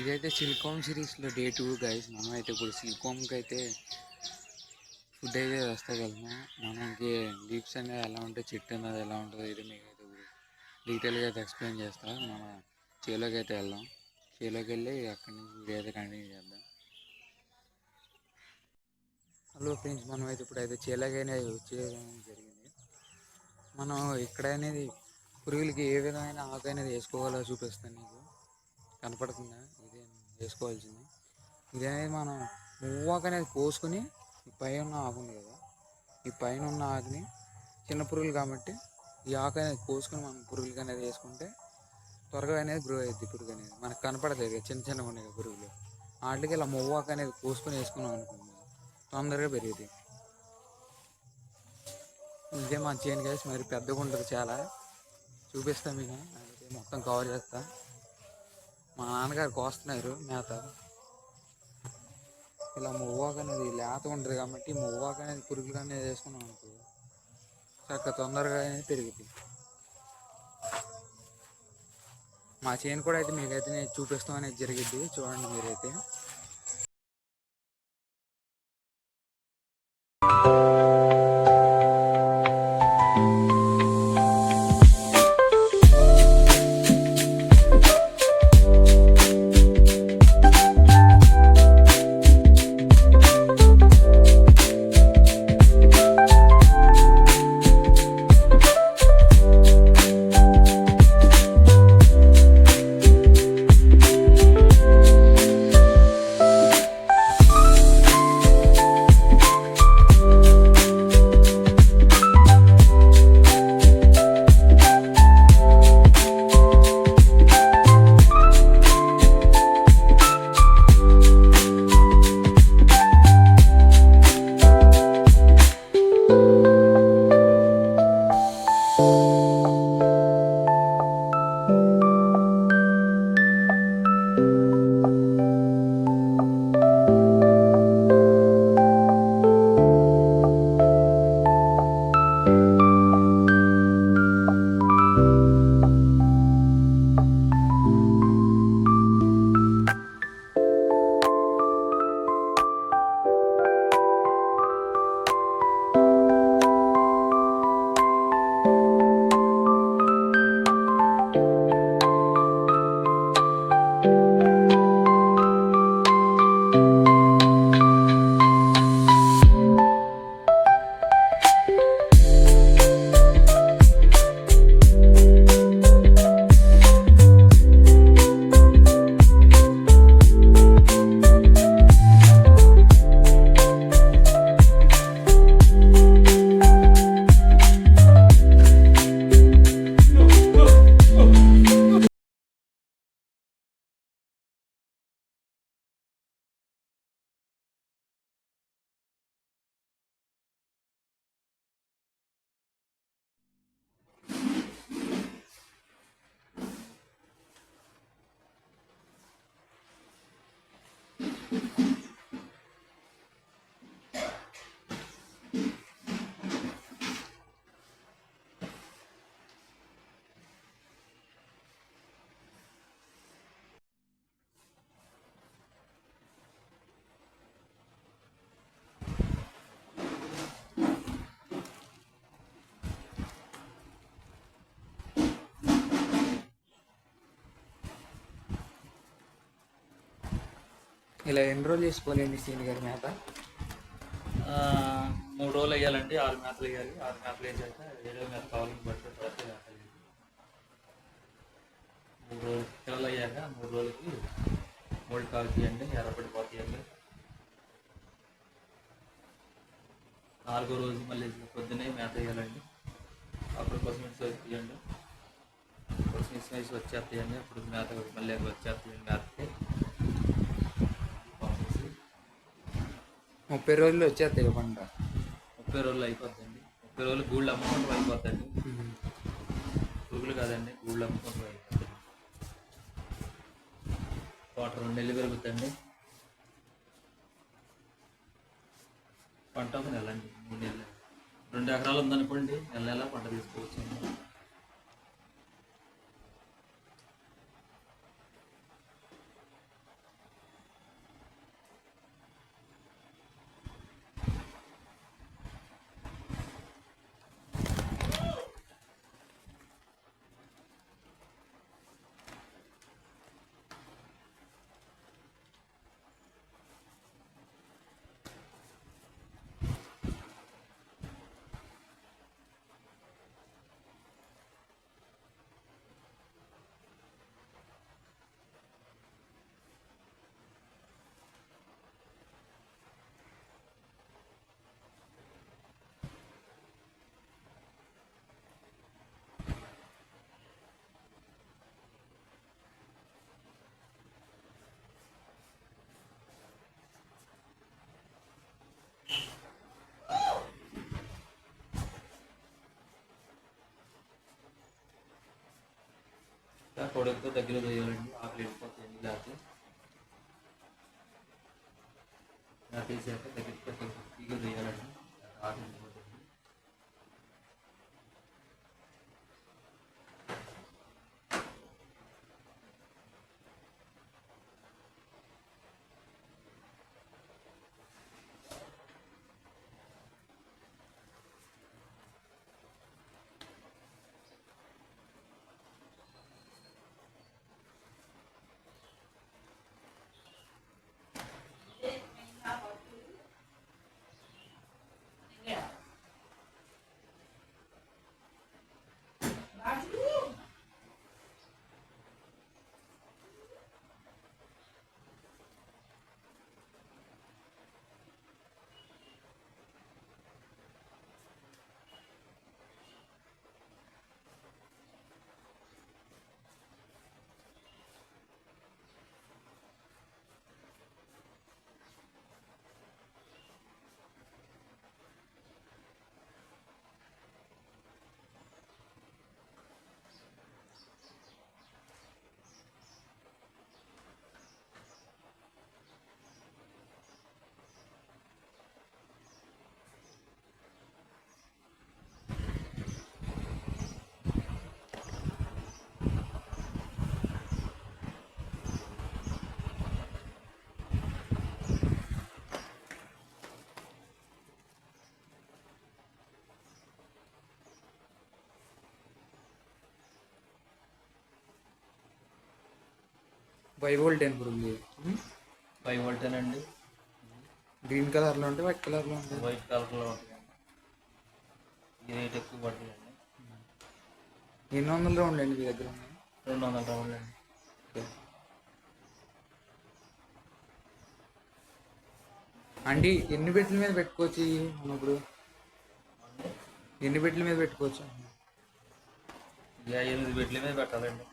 ఇదైతే సిల్కామ్ సిరీస్లో day 2 guys. మనం అయితే ఇప్పుడు సిల్కామ్కి అయితే ఫుడ్ అయితే వేస్తాగలము. మనకి లీవ్స్ అనేది ఎలా ఉంటాయి, చెట్టు అనేది ఎలా ఉంటుందో ఇది మీకు అయితే డీటెయిల్గా అయితే ఎక్స్ప్లెయిన్ చేస్తా. మన చేలోకి అయితే వెళ్దాం. చేలోకి వెళ్ళి అక్కడి నుంచి వీడియో అయితే కంటిన్యూ చేద్దాం. హలో ఫ్రెండ్స్, మనం అయితే ఇప్పుడైతే చేలోకైనా వచ్చేయడం జరిగింది. మనం ఇక్కడ అనేది పురుగులకి ఏ విధమైన ఆకు అనేది వేసుకోవాలో చూపిస్తాను. నీకు కనపడుతుందా? ఇదే వేసుకోవాల్సింది. ఇది అనేది మనం మువ్వాకు అనేది పోసుకుని ఈ పైన ఉన్న ఆకు ఉంది కదా, ఈ పైన ఉన్న ఆకుని చిన్న పురుగులు కాబట్టి ఈ ఆకు అనేది పోసుకొని మనం పురుగులకి అనేది వేసుకుంటే త్వరగా అనేది గ్రో అయ్యింది. పురుగు అనేది మనకు కనపడలేదు, చిన్న చిన్నగా ఉన్నాయి పురుగులు. వాటికి ఇలా మువ్వాకు అనేది పోసుకొని వేసుకున్నాం అనుకుంటున్నాం, తొందరగా పెరిగింది. ఇదే మా చేను గైస్, మరి పెద్దగా ఉంటుంది చాలా. చూపిస్తాం మీకు, అయితే మొత్తం కవర్ చేస్తా. మా నాన్నగారు కోస్తున్నారు మేత. ఇలా మువ్వాకు అనేది లేత ఉంటుంది కాబట్టి మువ్వాకు అనేది పురుగులు అనేది వేసుకున్నాం అనుకో చక్కగా తొందరగా అనేది పెరుగుతుంది. మా చేను కూడా అయితే మీకైతే నేను చూపిస్తాం అనేది జరిగింది. చూడండి మీరైతే. ఇలా ఎన్ని రోజులు చేసుకోవాలండి సీని గారి మేత? 3 రోజులు వేయాలండి. 6 మేతలు వేయాలి. 6 మేతలు వేసాక 7 మేత కావాలని బట్టి తర్వాత 3 రోజులు పిల్లలు అయ్యాక 3 రోజులకి మూడు కాలు తీయండి, ఎర్రపడిపోతాయండి. 4వ రోజు మళ్ళీ పొద్దున్నే మేత వేయాలండి. అప్పుడు పసిమిర్చి వేసి తీయండి. పసిమిర్చి వేసి వచ్చేస్తాయండి. అప్పుడు మేత మళ్ళీ వచ్చేస్తాయండి. మేతకి 30 రోజుల్లో వచ్చేస్తాయి పంట. 30 రోజులు అయిపోద్దండి. 30 రోజులు గూళ్ళు అమ్ముకుంటూ అయిపోద్దండి. పురుగులు కాదండి, గూళ్ళు అమ్ముకుంటూ అయిపోతుంది. తోట 2 నెలలు పెరుగుతుందండి. పంట ఒక నెల అండి, 3 నెలలు. 2 ఎకరాలు ఉందనుకోండి, నెల నెల పంట తీసుకోవచ్చు. ఇలా కొడుకుతో దగ్గర వేయాలండి, ఆకలి వెళ్ళిపోతాయండి. లేకపోతే ఇలా తీసాక దగ్గర వేయాలండి, ఆకలి వెళ్ళిపోతుంది. వైవోల్ట్ అని పురుగులు 5 వోల్టేనండి. గ్రీన్ కలర్లో ఉంటాయి, వైట్ కలర్లో ఉంటాయి. వైట్ కలర్లో ఉంటాయండి. ఈ రేట్ ఎక్కువ పడుతుందండి. ఎన్ని వందల రౌండ్లు అండి మీ దగ్గర ఉన్నాయి? 200 రౌండ్లు అండి. ఓకే. అంటే ఎన్ని బెట్ల మీద పెట్టుకోవచ్చు ఇవి మనం ఇప్పుడు? ఎన్ని బెట్ల మీద పెట్టుకోవచ్చు? ఇది 8 బెడ్ల మీద పెట్టాలండి.